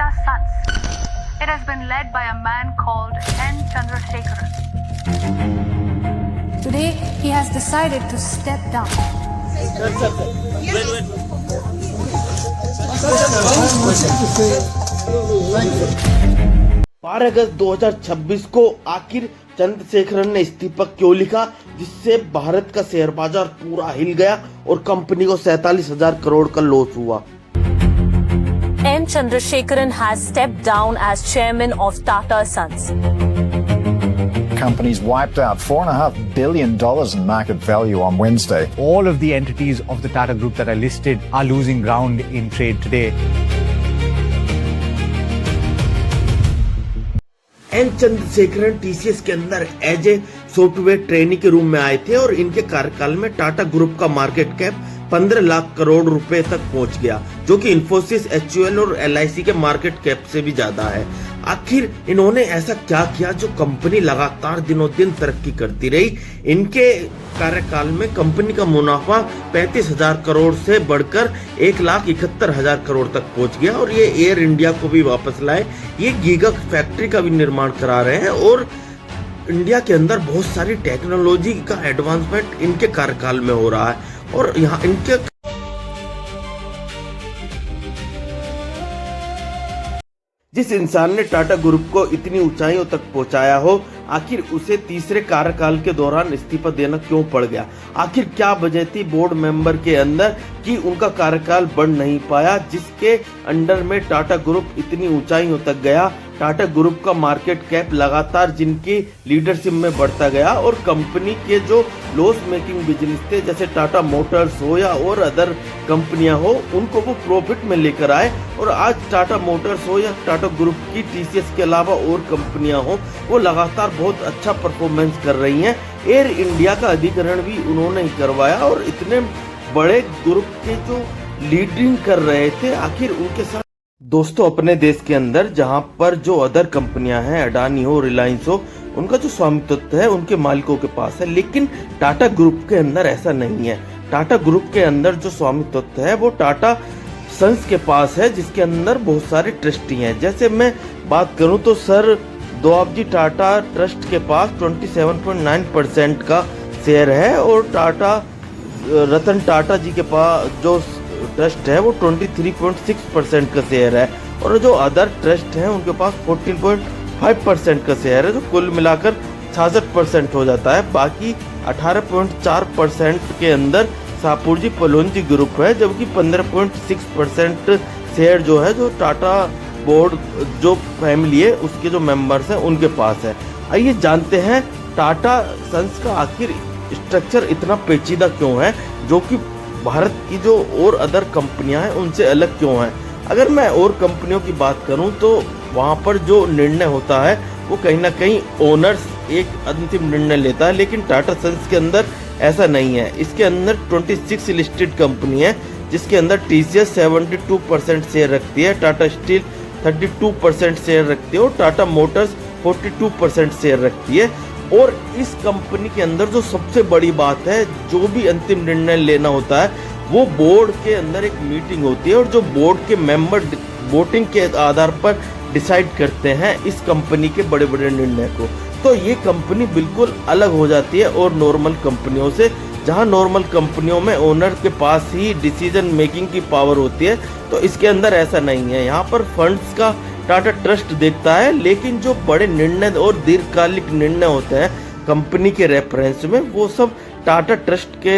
Tata Sons. It has been led by a man called N. Chandrasekaran. Today, he has decided to step down. बारह अगस्त 2026 को आखिर चंद्रशेखरन ने इस्तीफा क्यों लिखा, जिससे भारत का शेयर बाजार पूरा हिल गया और कंपनी को 47,000 करोड़ का लॉस हुआ। N. Chandrasekaran has stepped down as chairman of Tata Sons. Companies wiped out $4.5 billion in market value on Wednesday. All of the entities of the Tata Group that are listed are losing ground in trade today. N Chandrasekaran TCS के अंदर as a software trainee के रूप में आए थे और इनके कार्यकाल में टाटा ग्रुप का मार्केट कैप 15 लाख करोड़ रुपए तक पहुंच गया, जो कि इन्फोसिस, एचयूएल और एलआईसी के मार्केट कैप से भी ज्यादा है। आखिर इन्होंने ऐसा क्या किया जो कंपनी लगातार दिनों दिन तरक्की करती रही। इनके कार्यकाल में कंपनी का मुनाफा 35,000 करोड़ से बढ़कर 1,71,000 करोड़ तक पहुंच गया और ये एयर इंडिया को भी वापस लाए। ये गीगा फैक्ट्री का भी निर्माण करा रहे हैं और इंडिया के अंदर बहुत सारी टेक्नोलॉजी का एडवांसमेंट इनके कार्यकाल में हो रहा है और यहाँ इनके जिस इंसान ने टाटा ग्रुप को इतनी ऊंचाइयों तक पहुंचाया हो, आखिर उसे तीसरे कार्यकाल के दौरान इस्तीफा देना क्यों पड़ गया? आखिर क्या वजह थी बोर्ड मेंबर के अंदर कि उनका कार्यकाल बढ़ नहीं पाया, जिसके अंडर में टाटा ग्रुप इतनी ऊंचाइयों तक गया। टाटा ग्रुप का मार्केट कैप लगातार जिनकी लीडरशिप में बढ़ता गया और कंपनी के जो लॉस मेकिंग बिजनेस थे, जैसे टाटा मोटर्स हो या और अदर कंपनियां हो, उनको वो प्रॉफिट में लेकर आए और आज टाटा मोटर्स हो या टाटा ग्रुप की टीसीएस के अलावा और कंपनियां हो, वो लगातार बहुत अच्छा परफॉर्मेंस कर रही हैं। एयर इंडिया का अधिग्रहण भी उन्होंने ही करवाया और इतने बड़े ग्रुप के जो लीडिंग कर रहे थे, आखिर उनके साथ दोस्तों अपने देश के अंदर जहां पर जो अदर कंपनियां हैं, अडानी हो, रिलायंस हो, उनका जो स्वामित्व है उनके मालिकों के पास है, लेकिन टाटा ग्रुप के अंदर ऐसा नहीं है। टाटा ग्रुप के अंदर जो स्वामित्व है वो टाटा सन्स के पास है, जिसके अंदर बहुत सारे ट्रस्टी हैं। जैसे मैं बात करूं तो सर दोआबजी टाटा ट्रस्ट के पास 27.9% का शेयर है और टाटा रतन टाटा जी के पास जो ट्रस्ट है वो 23.6% का शेयर है और जो अदर ट्रस्ट हैं उनके पास 14.5% का शेयर है, जो कुल मिलाकर 66% हो जाता है। बाकी 18.4% के अंदर शाहपुरजी पलोनजी ग्रुप है, जबकि 15.6% शेयर जो है जो टाटा बोर्ड जो फैमिली है उसके जो मेंबर्स हैं उनके पास है। आइए जानते हैं टाटा सन्स का आखिर स्ट्रक्चर इतना पेचीदा क्यों है, जो कि भारत की जो और अदर कंपनियां हैं उनसे अलग क्यों हैं। अगर मैं और कंपनियों की बात करूं तो वहां पर जो निर्णय होता है वो कहीं ना कहीं ओनर्स एक अंतिम निर्णय लेता है, लेकिन टाटा सन्स के अंदर ऐसा नहीं है। इसके अंदर 26 लिस्टेड कंपनी है, जिसके अंदर टीसीएस 72% शेयर रखती है, टाटा स्टील 32% शेयर रखती है और टाटा मोटर्स 42% शेयर रखती है। और इस कंपनी के अंदर जो सबसे बड़ी बात है, जो भी अंतिम निर्णय लेना होता है वो बोर्ड के अंदर एक मीटिंग होती है और जो बोर्ड के मेंबर वोटिंग के आधार पर डिसाइड करते हैं इस कंपनी के बड़े बड़े निर्णय को। तो ये कंपनी बिल्कुल अलग हो जाती है और नॉर्मल कंपनियों से, जहां नॉर्मल कंपनियों में ओनर के पास ही डिसीजन मेकिंग की पावर होती है, तो इसके अंदर ऐसा नहीं है। यहाँ पर फंड्स का टाटा ट्रस्ट देखता है, लेकिन जो बड़े निर्णय और दीर्घकालिक निर्णय होते हैं कंपनी के रेफरेंस में, वो सब टाटा ट्रस्ट के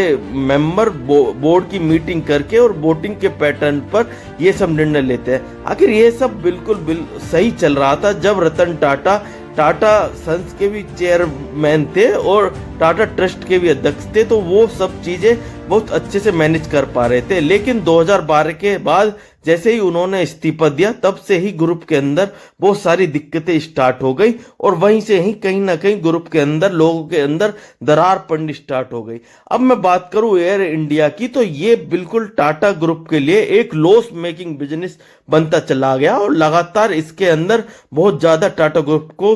मेंबर बोर्ड की मीटिंग करके और वोटिंग के पैटर्न पर ये सब निर्णय लेते हैं। आखिर ये सब बिल्कुल सही चल रहा था जब रतन टाटा टाटा सन्स के भी चेयरमैन थे और टाटा ट्रस्ट के भी अध्यक्ष थे, तो वो सब चीजें बहुत अच्छे से मैनेज कर पा रहे थे। लेकिन 2012 के बाद जैसे ही उन्होंने इस्तीफा दिया, तब से ही ग्रुप के अंदर बहुत सारी दिक्कतें स्टार्ट हो गई और वहीं से ही कहीं ना कहीं ग्रुप के अंदर लोगों के अंदर दरार पड़नी स्टार्ट हो गई। अब मैं बात करूं एयर इंडिया की, तो ये बिल्कुल टाटा ग्रुप के लिए एक लॉस मेकिंग बिजनेस बनता चला गया और लगातार इसके अंदर बहुत ज्यादा टाटा ग्रुप को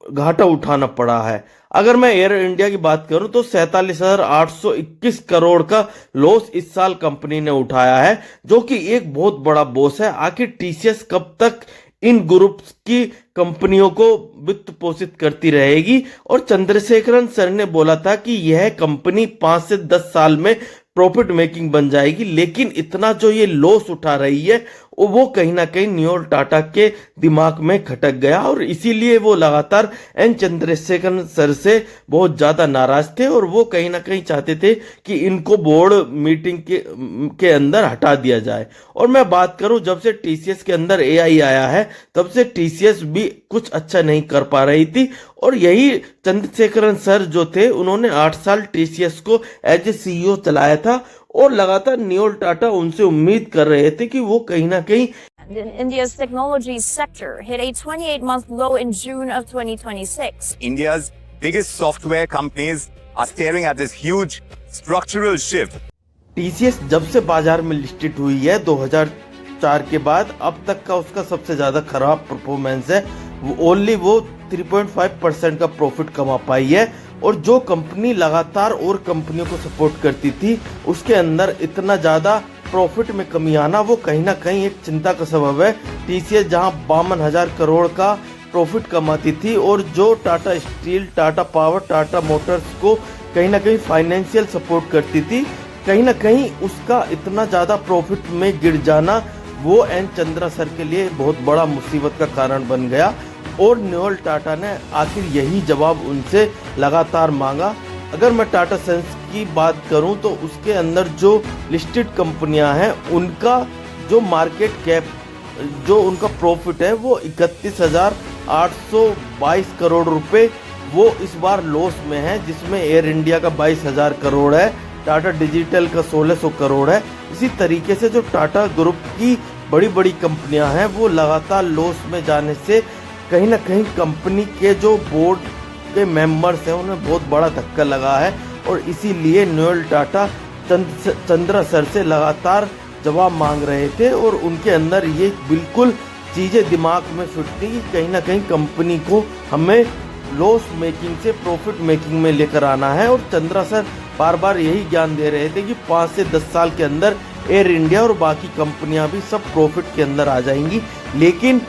घाटा उठाना पड़ा है। अगर मैं एयर इंडिया की बात करूं तो 47,821 करोड़ का लॉस इस साल कंपनी ने उठाया है, जो कि एक बहुत बड़ा बोझ है। आखिर टीसीएस कब तक इन ग्रुप्स की कंपनियों को वित्त पोषित करती रहेगी? और चंद्रशेखरन सर ने बोला था कि यह कंपनी 5 से 10 साल में प्रॉफिट मेकिंग बन जाएगी, लेकिन इतना जो ये लॉस उठा रही है वो कहीं ना कहीं न्योल टाटा के दिमाग में खटक गया और इसीलिए वो लगातार एन चंद्रशेखरन सर से बहुत ज्यादा नाराज थे और वो कहीं ना कहीं चाहते थे कि इनको बोर्ड मीटिंग के अंदर हटा दिया जाए। और मैं बात करूं, जब से टीसीएस के अंदर एआई आया है तब से टीसीएस भी कुछ अच्छा नहीं कर पा रही थी और यही चंद्रशेखरन सर जो थे उन्होंने 8 साल टीसीएस को एज ए सीईओ चलाया था और लगातार न्योल टाटा उनसे उम्मीद कर रहे थे कि वो कहीं ना कहीं India's technology sector hit a 28-month low in June of 2026. India's biggest software companies are staring at this huge structural shift. TCS जब से बाजार में लिस्टेड हुई है 2004 के बाद अब तक का उसका सबसे ज्यादा खराब परफॉर्मेंस है। ओनली वो 3.5% का प्रॉफिट कमा पाई है और जो कंपनी लगातार और कंपनियों को सपोर्ट करती थी उसके अंदर इतना ज्यादा प्रॉफिट में कमी आना वो कहीं ना कहीं एक चिंता का सबब है। टीसीएस जहां 52,000 करोड़ का प्रॉफिट कमाती थी और जो Tata steel, Tata power, Tata Motors को कहीं ना कहीं फाइनेंशियल सपोर्ट करती थी, कहीं ना कहीं उसका इतना ज्यादा प्रॉफिट में गिर जाना वो एन चंद्रा सर के लिए बहुत बड़ा मुसीबत का कारण बन गया और न्योल टाटा ने आखिर यही जवाब उनसे लगातार मांगा। अगर मैं टाटा सन्स की बात करूं तो उसके अंदर जो लिस्टेड कंपनियां हैं उनका जो मार्केट कैप, जो उनका प्रॉफिट है वो 31,822 करोड़ रुपए वो इस बार लॉस में है, जिसमें एयर इंडिया का 22,000 करोड़ है, टाटा डिजिटल का 1,600 करोड़ है। इसी तरीके से जो टाटा ग्रुप की बड़ी बड़ी कंपनियां हैं वो लगातार लॉस में जाने से कहीं ना कहीं कंपनी के जो बोर्ड के मेंबर्स हैं उन्हें बहुत बड़ा धक्का लगा है और इसीलिए न्योल टाटा चंद्रा सर से लगातार जवाब मांग रहे थे और उनके अंदर ये बिल्कुल चीज़ें दिमाग में फिट थी कि कहीं ना कहीं कंपनी को हमें लॉस मेकिंग से प्रॉफिट मेकिंग में लेकर आना है। और चंद्रा सर बार बार यही ज्ञान दे रहे थे कि 5 से 10 साल के अंदर एयर इंडिया और बाकी कंपनियां भी सब प्रॉफिट के अंदर आ जाएंगी, लेकिन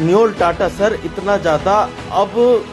न्योल टाटा सर इतना ज़्यादा अब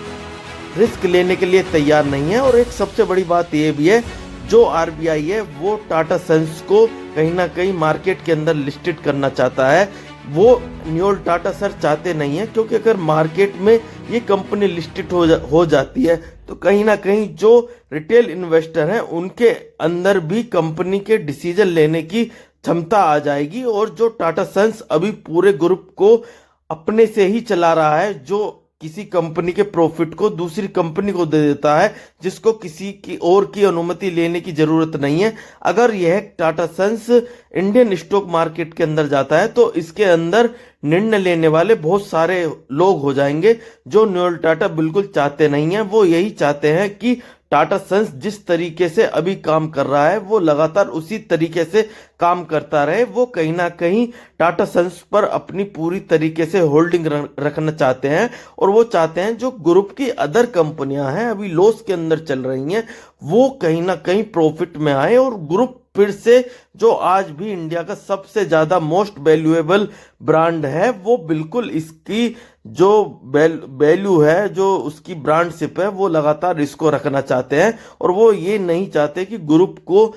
रिस्क लेने के लिए तैयार नहीं है। और एक सबसे बड़ी बात ये भी है, जो आरबीआई है वो टाटा सन्स को कहीं ना कहीं मार्केट के अंदर लिस्टेड करना चाहता है, वो न्योल टाटा सर चाहते नहीं है, क्योंकि अगर मार्केट में ये कंपनी लिस्टेड हो जाती है तो कहीं ना कहीं जो रिटेल इन्वेस्टर हैं उनके अंदर भी कंपनी के डिसीजन लेने की क्षमता आ जाएगी और जो टाटा सन्स अभी पूरे ग्रुप को अपने से ही चला रहा है, जो किसी कंपनी के प्रॉफिट को दूसरी कंपनी को दे देता है, जिसको किसी की और की अनुमति लेने की जरूरत नहीं है। अगर यह Tata Sons Indian stock market के अंदर जाता है तो इसके अंदर निर्णय लेने वाले बहुत सारे लोग हो जाएंगे, जो न्योल टाटा बिल्कुल चाहते नहीं है। वो यही चाहते हैं कि टाटा सन्स जिस तरीके से अभी काम कर रहा है वो लगातार उसी तरीके से काम करता रहे। वो कहीं ना कहीं टाटा सन्स पर अपनी पूरी तरीके से होल्डिंग रखना चाहते हैं और वो चाहते हैं जो ग्रुप की अदर कंपनियां हैं अभी लॉस के अंदर चल रही हैं वो कहीं ना कहीं प्रॉफिट में आए और ग्रुप फिर से जो आज भी इंडिया का सबसे ज्यादा मोस्ट वैल्यूएबल ब्रांड है वो बिल्कुल इसकी जो वैल्यू है, जो उसकी ब्रांडशिप है वो लगातार इसको रखना चाहते हैं और वो ये नहीं चाहते कि ग्रुप को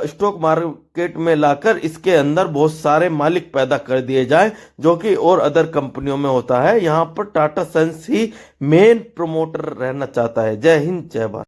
स्टॉक मार्केट में लाकर इसके अंदर बहुत सारे मालिक पैदा कर दिए जाए, जो कि और अदर कंपनियों में होता है। यहाँ पर टाटा सन्स ही मेन प्रमोटर रहना चाहता है। जय हिंद, जय भारत।